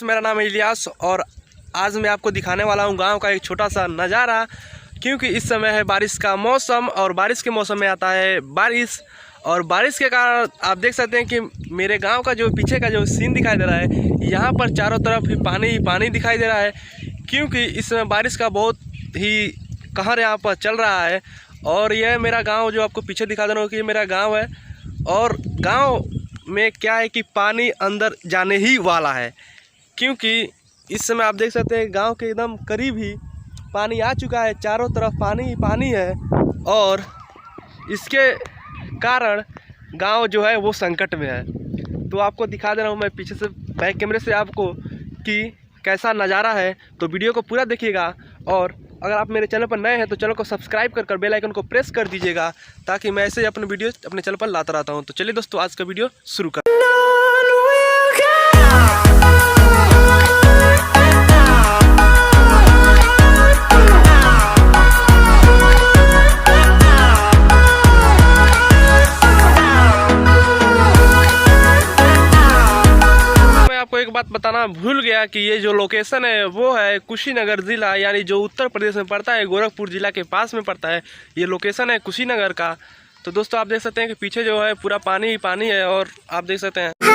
Friends, मेरा नाम है इलियास और आज मैं आपको दिखाने वाला हूँ गांव का एक छोटा सा नज़ारा। क्योंकि इस समय है बारिश का मौसम और बारिश के मौसम में आता है बारिश, और बारिश के कारण आप देख सकते हैं कि मेरे गांव का जो पीछे का जो सीन दिखाई दे रहा है, यहाँ पर चारों तरफ ही पानी दिखाई दे रहा है। क्योंकि इस समय बारिश का बहुत ही कहर यहाँ पर चल रहा है। और यह मेरा गाँव जो आपको पीछे दिखा दे रहा हूँ कि ये मेरा गाँव है। और गाँव में क्या है कि पानी अंदर जाने ही वाला है, क्योंकि इस समय आप देख सकते हैं गांव के एकदम करीब ही पानी आ चुका है। चारों तरफ पानी ही पानी है और इसके कारण गांव जो है वो संकट में है। तो आपको दिखा दे रहा हूँ मैं पीछे से बैक कैमरे से आपको कि कैसा नज़ारा है। तो वीडियो को पूरा देखिएगा, और अगर आप मेरे चैनल पर नए हैं तो चैनल को सब्सक्राइब कर बेल आइकन को प्रेस कर दीजिएगा, ताकि मैं ऐसे ही अपने वीडियो अपने चैनल पर लाता रहता हूं। तो चलिए दोस्तों, आज का वीडियो शुरू कर। एक बात बताना भूल गया कि ये जो लोकेशन है वो है कुशीनगर ज़िला, यानी जो उत्तर प्रदेश में पड़ता है, गोरखपुर ज़िला के पास में पड़ता है। ये लोकेशन है कुशीनगर का। तो दोस्तों आप देख सकते हैं कि पीछे जो है पूरा पानी ही पानी है, और आप देख सकते हैं